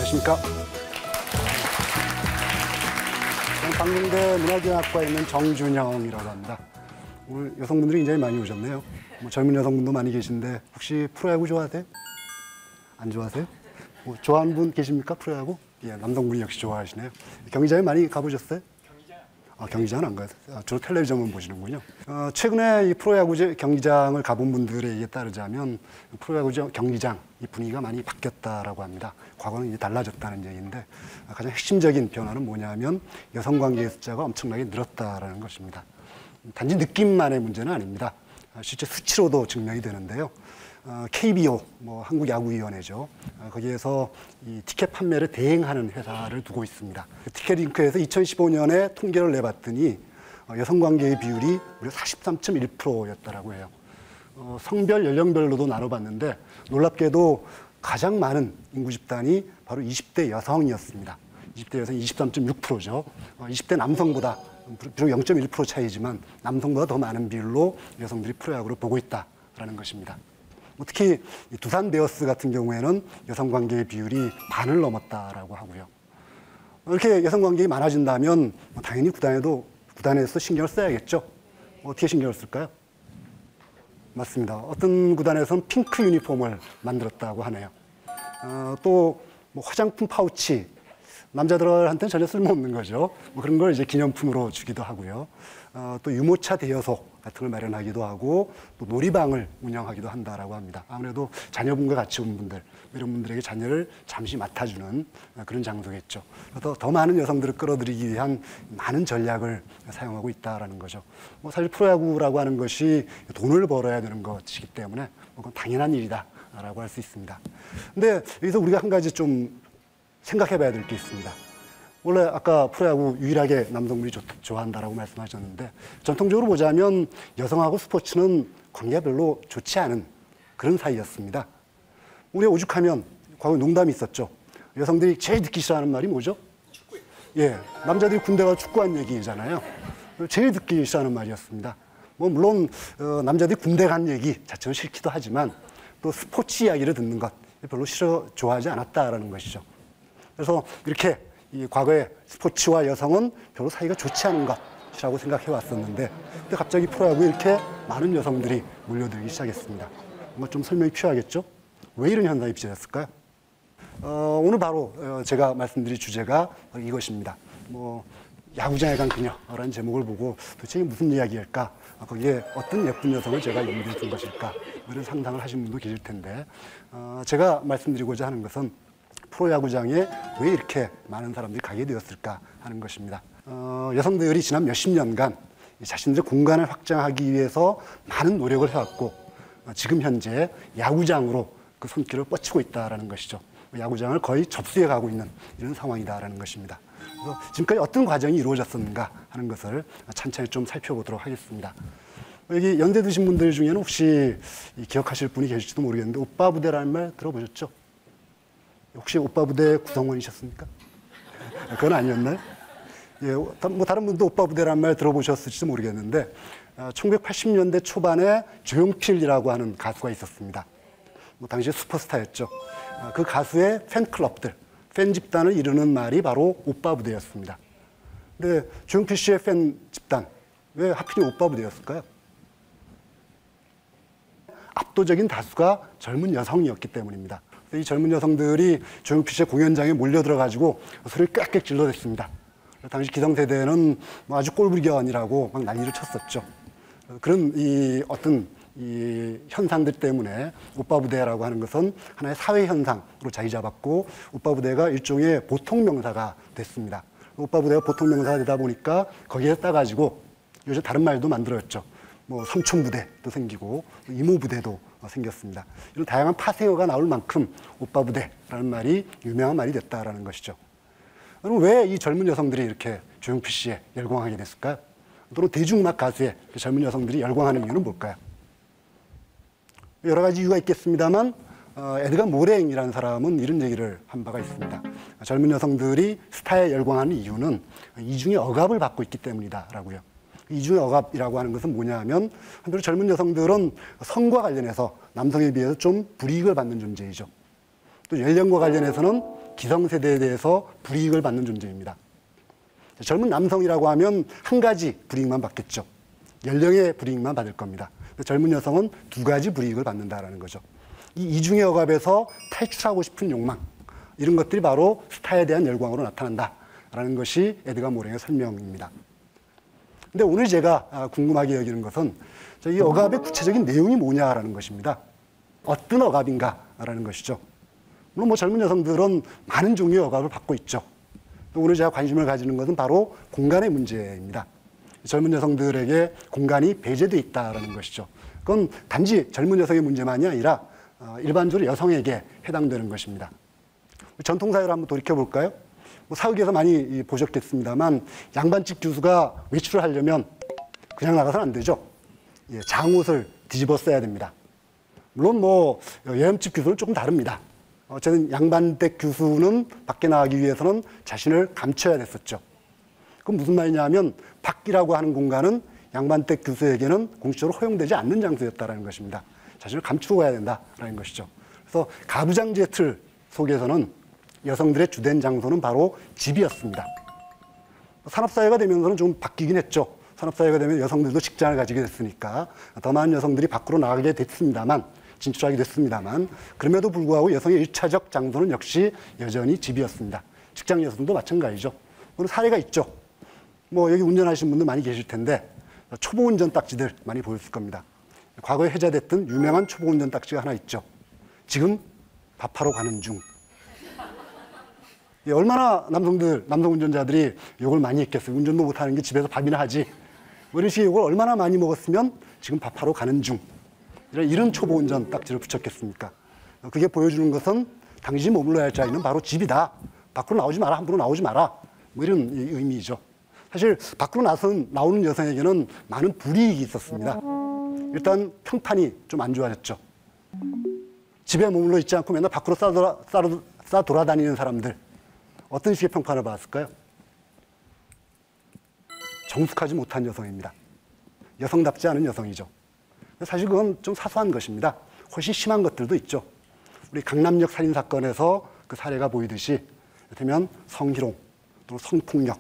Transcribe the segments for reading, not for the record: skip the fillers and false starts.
안녕하십니까. 방송대 문화경학과에 있는 정준형이라고 합니다. 오늘 여성분들이 굉장히 많이 오셨네요. 젊은 여성분도 많이 계신데 혹시 프로야구 좋아하세요? 안 좋아하세요? 좋아하는 분 계십니까? 프로야구? 예, 남성분이 역시 좋아하시네요. 경기장에 많이 가보셨어요? 경기장은 안 가요. 주로 텔레비전만 보시는군요. 최근에 이 프로야구 경기장을 가본 분들의 얘기에 따르자면 프로야구 경기장 이 분위기가 많이 바뀌었다라고 합니다. 과거는 이제 달라졌다는 얘기인데 가장 핵심적인 변화는 뭐냐면 여성 관계의 숫자가 엄청나게 늘었다라는 것입니다. 단지 느낌만의 문제는 아닙니다. 실제 수치로도 증명이 되는데요. KBO, 한국야구위원회죠. 거기에서 이 티켓 판매를 대행하는 회사를 두고 있습니다. 티켓링크에서 2015년에 통계를 내봤더니 여성 관계의 비율이 무려 43.1%였다라고 해요. 성별, 연령별로도 나눠봤는데 놀랍게도 가장 많은 인구 집단이 바로 20대 여성이었습니다. 20대 여성이 23.6%죠. 20대 남성보다 비록 0.1% 차이지만 남성보다 더 많은 비율로 여성들이 프로야구를 보고 있다라는 것입니다. 특히 두산 베어스 같은 경우에는 여성 관계의 비율이 반을 넘었다라고 하고요. 이렇게 여성 관계가 많아진다면 당연히 구단에서 신경을 써야겠죠. 어떻게 신경을 쓸까요? 맞습니다. 어떤 구단에서는 핑크 유니폼을 만들었다고 하네요. 또 화장품 파우치, 남자들한테는 전혀 쓸모없는 거죠. 그런 걸 이제 기념품으로 주기도 하고요. 또 유모차 대여소 같은 걸 마련하기도 하고 또 놀이방을 운영하기도 한다라고 합니다. 아무래도 자녀분과 같이 온 분들, 이런 분들에게 자녀를 잠시 맡아주는 그런 장소겠죠. 그래서 더 많은 여성들을 끌어들이기 위한 많은 전략을 사용하고 있다라는 거죠. 사실 프로야구라고 하는 것이 돈을 벌어야 되는 것이기 때문에 그건 당연한 일이다라고 할 수 있습니다. 근데 여기서 우리가 한 가지 좀 생각해 봐야 될 게 있습니다. 원래 아까 프로야구 유일하게 남성분이 좋아한다라고 말씀하셨는데 전통적으로 보자면 여성하고 스포츠는 관계가 별로 좋지 않은 그런 사이였습니다. 우리가 오죽하면 과거에 농담이 있었죠. 여성들이 제일 듣기 싫어하는 말이 뭐죠? 축구예요. 예, 남자들이 군대 가서 축구한 얘기잖아요. 제일 듣기 싫어하는 말이었습니다. 물론 남자들이 군대 간 얘기 자체는 싫기도 하지만 또 스포츠 이야기를 듣는 것 별로 좋아하지 않았다라는 것이죠. 그래서 이렇게 이 과거에 스포츠와 여성은 별로 사이가 좋지 않은 것이라고 생각해 왔었는데 근데 갑자기 프로야구에 이렇게 많은 여성들이 몰려들기 시작했습니다. 뭔가 좀 설명이 필요하겠죠? 왜 이런 현상이 빚어졌을까요? 오늘 바로 제가 말씀드릴 주제가 이것입니다. 야구장에 간 그녀라는 제목을 보고 도대체 이게 무슨 이야기일까? 거기에 어떤 예쁜 여성을 제가 연기해 준 것일까? 이런 상상을 하신 분도 계실 텐데 제가 말씀드리고자 하는 것은 프로야구장에 왜 이렇게 많은 사람들이 가게 되었을까 하는 것입니다. 여성들이 지난 몇십 년간 자신들의 공간을 확장하기 위해서 많은 노력을 해왔고 지금 현재 야구장으로 그 손길을 뻗치고 있다는 것이죠. 야구장을 거의 접수해 가고 있는 이런 상황이다라는 것입니다. 그래서 지금까지 어떤 과정이 이루어졌었는가 하는 것을 천천히 좀 살펴보도록 하겠습니다. 여기 연세 드신 분들 중에는 혹시 기억하실 분이 계실지도 모르겠는데 오빠 부대라는 말 들어보셨죠? 혹시 오빠 부대 구성원이셨습니까? 그건 아니었나요? 예, 다른 분도 오빠 부대라는 말 들어보셨을지도 모르겠는데 1980년대 초반에 조용필이라고 하는 가수가 있었습니다. 당시에 슈퍼스타였죠. 그 가수의 팬클럽들, 팬 집단을 이루는 말이 바로 오빠 부대였습니다. 근데 조용필 씨의 팬 집단, 왜 하필이 오빠 부대였을까요? 압도적인 다수가 젊은 여성이었기 때문입니다. 이 젊은 여성들이 조용필 씨의 공연장에 몰려들어가지고 소리를 꽥꽥 질러댔습니다. 당시 기성세대는 아주 꼴불견이라고 막 난리를 쳤었죠. 그런 어떤 현상들 때문에 오빠 부대라고 하는 것은 하나의 사회 현상으로 자리 잡았고 오빠 부대가 일종의 보통 명사가 됐습니다. 오빠 부대가 보통 명사가 되다 보니까 거기에 따가지고 요즘 다른 말도 만들었죠. 삼촌 부대도 생기고 이모 부대도 생겼습니다. 이런 다양한 파생어가 나올 만큼 오빠 부대라는 말이 유명한 말이 됐다라는 것이죠. 그럼 왜 이 젊은 여성들이 이렇게 조용필 씨에 열광하게 됐을까요? 또는 대중음악 가수에 젊은 여성들이 열광하는 이유는 뭘까요? 여러 가지 이유가 있겠습니다만 에드가 모랭이라는 사람은 이런 얘기를 한 바가 있습니다. 젊은 여성들이 스타에 열광하는 이유는 이중의 억압을 받고 있기 때문이다라고요. 이중의 억압이라고 하는 것은 뭐냐 하면 한편으로 젊은 여성들은 성과 관련해서 남성에 비해서 좀 불이익을 받는 존재이죠. 또 연령과 관련해서는 기성세대에 대해서 불이익을 받는 존재입니다. 젊은 남성이라고 하면 한 가지 불이익만 받겠죠. 연령의 불이익만 받을 겁니다. 젊은 여성은 두 가지 불이익을 받는다라는 거죠. 이 이중의 억압에서 탈출하고 싶은 욕망, 이런 것들이 바로 스타에 대한 열광으로 나타난다라는 것이 에드가 모랭의 설명입니다. 근데 오늘 제가 궁금하게 여기는 것은 이 억압의 구체적인 내용이 뭐냐라는 것입니다. 어떤 억압인가라는 것이죠. 물론 젊은 여성들은 많은 종류의 억압을 받고 있죠. 또 오늘 제가 관심을 가지는 것은 바로 공간의 문제입니다. 젊은 여성들에게 공간이 배제돼 있다라는 것이죠. 그건 단지 젊은 여성의 문제만이 아니라 일반적으로 여성에게 해당되는 것입니다. 전통사회를 한번 돌이켜볼까요? 사극에서 많이 보셨겠습니다만 양반집 교수가 외출을 하려면 그냥 나가서는 안 되죠. 장옷을 뒤집어 써야 됩니다. 물론 여염집 교수는 조금 다릅니다. 어쨌든 양반댁 교수는 밖에 나가기 위해서는 자신을 감춰야 됐었죠. 그건 무슨 말이냐 하면 밖이라고 하는 공간은 양반댁 교수에게는 공식적으로 허용되지 않는 장소였다는 것입니다. 자신을 감추고 가야 된다는 것이죠. 그래서 가부장제의 틀 속에서는 여성들의 주된 장소는 바로 집이었습니다. 산업사회가 되면서는 좀 바뀌긴 했죠. 산업사회가 되면 여성들도 직장을 가지게 됐으니까 더 많은 여성들이 밖으로 나가게 됐습니다만, 진출하게 됐습니다만, 그럼에도 불구하고 여성의 1차적 장소는 역시 여전히 집이었습니다. 직장 여성도 마찬가지죠. 오늘 사례가 있죠. 여기 운전하시는 분들 많이 계실 텐데 초보 운전 딱지들 많이 보였을 겁니다. 과거에 회자됐던 유명한 초보 운전 딱지가 하나 있죠. 지금 밥하러 가는 중. 얼마나 남성 운전자들이 욕을 많이 했겠어요. 운전도 못하는 게 집에서 밥이나 하지. 이런 식의 욕을 얼마나 많이 먹었으면 지금 밥하러 가는 중. 이런 초보 운전 딱지를 붙였겠습니까? 그게 보여주는 것은 당신이 머물러야 할 자리는 바로 집이다. 밖으로 나오지 마라. 함부로 나오지 마라. 이런 의미죠. 사실 밖으로 나오는 여성에게는 많은 불이익이 있었습니다. 일단 평판이 좀 안 좋아졌죠. 집에 머물러 있지 않고 맨날 밖으로 싸 돌아다니는 사람들, 어떤 식의 평판을 받았을까요? 정숙하지 못한 여성입니다. 여성답지 않은 여성이죠. 사실 그건 좀 사소한 것입니다. 훨씬 심한 것들도 있죠. 우리 강남역 살인 사건에서 그 사례가 보이듯이 이를테면 성희롱 또는 성폭력,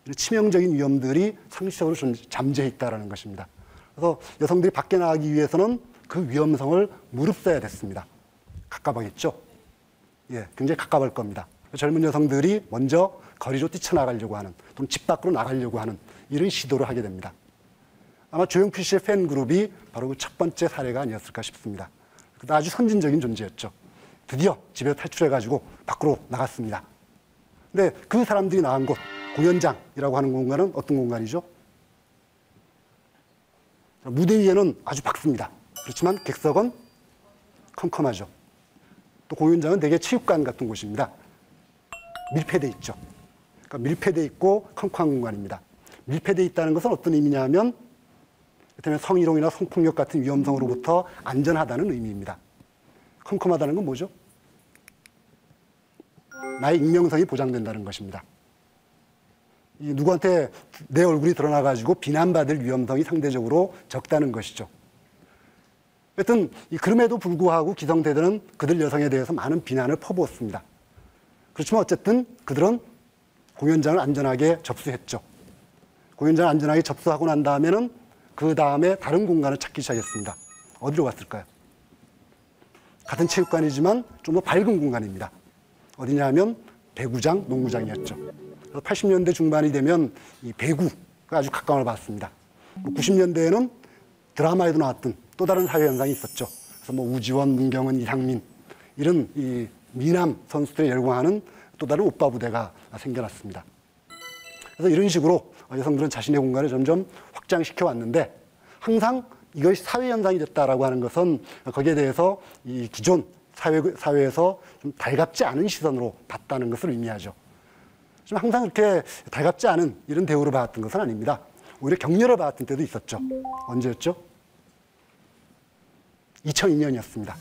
이런 치명적인 위험들이 상식적으로 잠재해 있다는 것입니다. 그래서 여성들이 밖에 나가기 위해서는 그 위험성을 무릅써야 됐습니다. 갑갑하겠죠? 굉장히 갑갑할 겁니다. 젊은 여성들이 먼저 거리로 뛰쳐나가려고 하는, 또는 집 밖으로 나가려고 하는 이런 시도를 하게 됩니다. 아마 조용필 씨의 팬그룹이 바로 그 첫 번째 사례가 아니었을까 싶습니다. 아주 선진적인 존재였죠. 드디어 집에서 탈출해가지고 밖으로 나갔습니다. 근데 그 사람들이 나간 곳, 공연장이라고 하는 공간은 어떤 공간이죠? 무대 위에는 아주 밝습니다. 그렇지만 객석은 컴컴하죠. 또 공연장은 대개 체육관 같은 곳입니다. 밀폐되어 있죠. 그러니까 밀폐되어 있고 컴컴한 공간입니다. 밀폐되어 있다는 것은 어떤 의미냐 하면 성희롱이나 성폭력 같은 위험성으로부터 안전하다는 의미입니다. 컴컴하다는 건 뭐죠? 나의 익명성이 보장된다는 것입니다. 누구한테 내 얼굴이 드러나가지고 비난받을 위험성이 상대적으로 적다는 것이죠. 하여튼 그럼에도 불구하고 기성세대는 그들 여성에 대해서 많은 비난을 퍼부었습니다. 그렇지만 어쨌든 그들은 공연장을 안전하게 접수했죠. 공연장을 안전하게 접수하고 난 다음에는 그 다음에 다른 공간을 찾기 시작했습니다. 어디로 갔을까요? 같은 체육관이지만 좀 더 밝은 공간입니다. 어디냐 하면 배구장, 농구장이었죠. 그래서 80년대 중반이 되면 이 배구가 아주 각광을 받았습니다. 90년대에는 드라마에도 나왔던 또 다른 사회 현상이 있었죠. 그래서 우지원, 문경은, 이상민 이런 이 미남 선수들에 열광하는 또 다른 오빠 부대가 생겨났습니다. 그래서 이런 식으로 여성들은 자신의 공간을 점점 확장시켜 왔는데 항상 이것이 사회 현상이 됐다라고 하는 것은 거기에 대해서 이 기존 사회에서 좀 달갑지 않은 시선으로 봤다는 것을 의미하죠. 좀 항상 이렇게 달갑지 않은 이런 대우를 받았던 것은 아닙니다. 오히려 격려를 받았던 때도 있었죠. 언제였죠? 2002년이었습니다.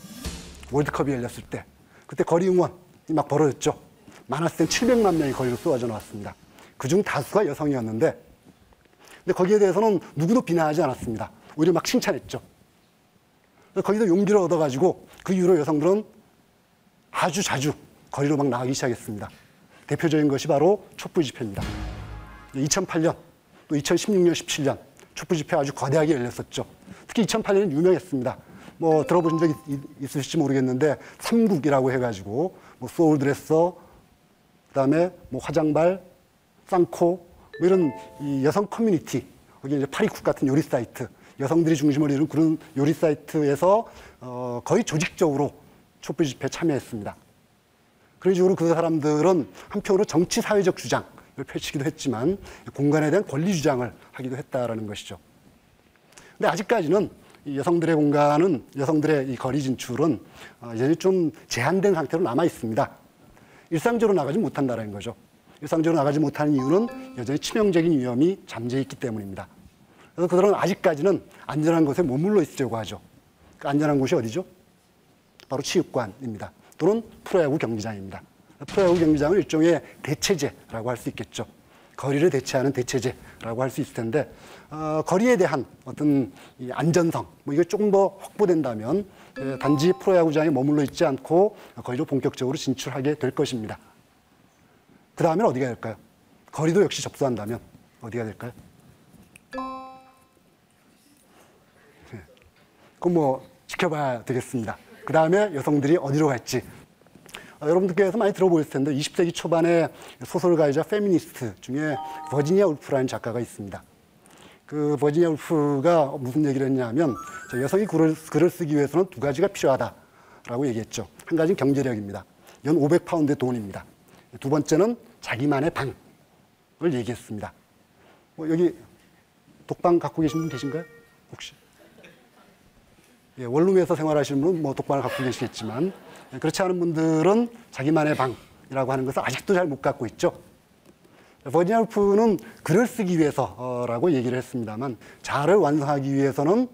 월드컵이 열렸을 때. 그때 거리 응원이 막 벌어졌죠. 많았을 땐 700만 명이 거리로 쏟아져 나왔습니다. 그중 다수가 여성이었는데, 근데 거기에 대해서는 누구도 비난하지 않았습니다. 오히려 막 칭찬했죠. 거기서 용기를 얻어가지고 그 이후로 여성들은 아주 자주 거리로 막 나가기 시작했습니다. 대표적인 것이 바로 촛불 집회입니다. 2008년 또 2016년, 17년 촛불 집회 아주 거대하게 열렸었죠. 특히 2008년은 유명했습니다. 뭐 들어보신 적 있으실지 모르겠는데 삼국이라고 해가지고 뭐 소울드레서, 그다음에 뭐 화장발, 쌍코 뭐 이런 이 여성 커뮤니티, 거기 이제 파리쿡 같은 요리 사이트, 여성들이 중심을 이룬 그런 요리 사이트에서 거의 조직적으로 촛불 집회에 참여했습니다. 그런 식으로 그 사람들은 한편으로 정치 사회적 주장을 펼치기도 했지만 공간에 대한 권리 주장을 하기도 했다라는 것이죠. 근데 아직까지는 이 여성들의 공간은, 여성들의 이 거리 진출은 여전히 좀 제한된 상태로 남아 있습니다. 일상적으로 나가지 못한다는 거죠. 일상적으로 나가지 못하는 이유는 여전히 치명적인 위험이 잠재 있기 때문입니다. 그래서 그들은 아직까지는 안전한 곳에 머물러 있으려고 하죠. 그 안전한 곳이 어디죠? 바로 체육관입니다. 또는 프로야구 경기장입니다. 프로야구 경기장은 일종의 대체제라고 할 수 있겠죠. 거리를 대체하는 대체제라고 할 수 있을 텐데, 거리에 대한 어떤 이 안전성, 뭐 이게 조금 더 확보된다면 단지 프로야구장에 머물러 있지 않고 거리로 본격적으로 진출하게 될 것입니다. 그 다음엔 어디가 될까요? 거리도 역시 접수한다면 어디가 될까요? 그건 뭐 지켜봐야 되겠습니다. 그 다음에 여성들이 어디로 갈지. 여러분들께서 많이 들어보셨을 텐데 20세기 초반에 소설가이자 페미니스트 중에 버지니아 울프라는 작가가 있습니다. 그 버지니아 울프가 무슨 얘기를 했냐면 여성이 글을 쓰기 위해서는 두 가지가 필요하다라고 얘기했죠. 한 가지는 경제력입니다. 연 500파운드의 돈입니다. 두 번째는 자기만의 방을 얘기했습니다. 여기 독방 갖고 계신 분 계신가요? 혹시? 예, 원룸에서 생활하시는 분은 뭐 독방을 갖고 계시겠지만, 그렇지 않은 분들은 자기만의 방이라고 하는 것을 아직도 잘 못 갖고 있죠. 버지니아 울프는 글을 쓰기 위해서라고 얘기를 했습니다만, 자아를 완성하기 위해서는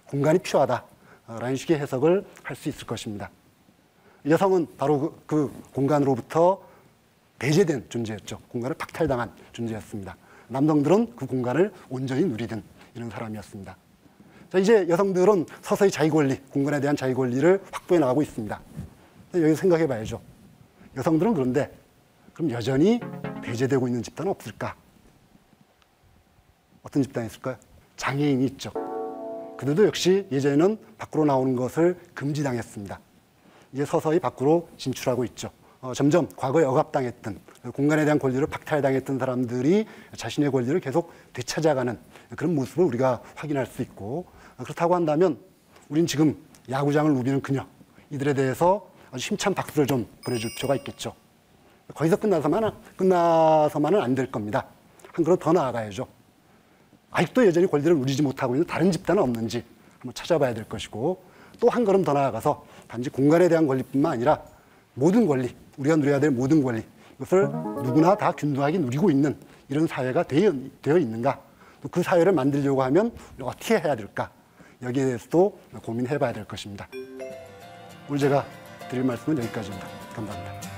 공간이 필요하다라는 식의 해석을 할 수 있을 것입니다. 여성은 바로 그 공간으로부터 배제된 존재였죠. 공간을 박탈당한 존재였습니다. 남성들은 그 공간을 온전히 누리던 이런 사람이었습니다. 자, 이제 여성들은 서서히 자기 권리, 공간에 대한 자기 권리를 확보해 나가고 있습니다. 여기서 생각해 봐야죠. 여성들은 그런데 그럼 여전히 배제되고 있는 집단은 없을까? 어떤 집단이 있을까요? 장애인이 있죠. 그들도 역시 예전에는 밖으로 나오는 것을 금지당했습니다. 이제 서서히 밖으로 진출하고 있죠. 점점 과거에 억압당했던, 공간에 대한 권리를 박탈당했던 사람들이 자신의 권리를 계속 되찾아가는 그런 모습을 우리가 확인할 수 있고, 그렇다고 한다면 우린 지금 야구장을 누비는 그녀, 이들에 대해서 아주 힘찬 박수를 좀 보내줄 필요가 있겠죠. 거기서 끝나서만은 안 될 겁니다. 한 걸음 더 나아가야죠. 아직도 여전히 권리를 누리지 못하고 있는 다른 집단은 없는지 한번 찾아봐야 될 것이고, 또 한 걸음 더 나아가서 단지 공간에 대한 권리뿐만 아니라 모든 권리, 우리가 누려야 될 모든 권리, 이것을 누구나 다 균등하게 누리고 있는 이런 사회가 되어 있는가, 또 그 사회를 만들려고 하면 어떻게 해야 될까, 여기에 대해서도 고민해 봐야 될 것입니다. 오늘 제가 드릴 말씀은 여기까지입니다. 감사합니다.